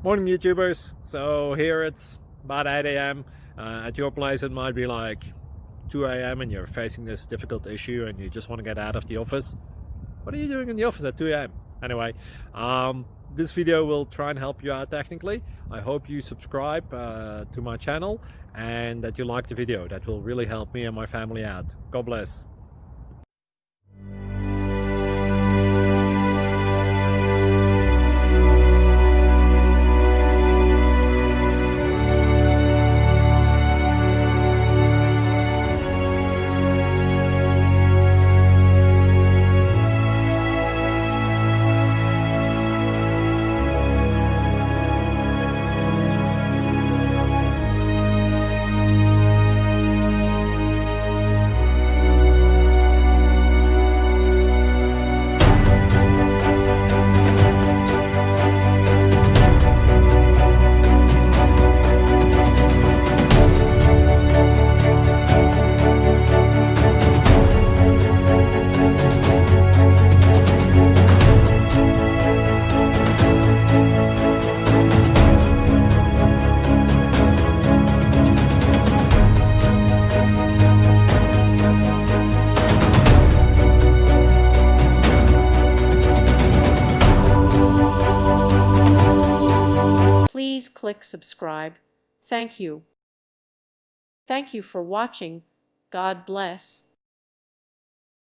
Morning YouTubers. So here it's about 8 a.m. At your place it might be like 2 a.m. and you're facing this difficult issue and you just want to get out of the office. What are you doing in the office at 2 a.m.? Anyway, this video will try and help you out technically. I hope you subscribe to my channel and that you like the video. That will really help me and my family out. God bless. Please click subscribe. Thank you. Thank you for watching. God bless.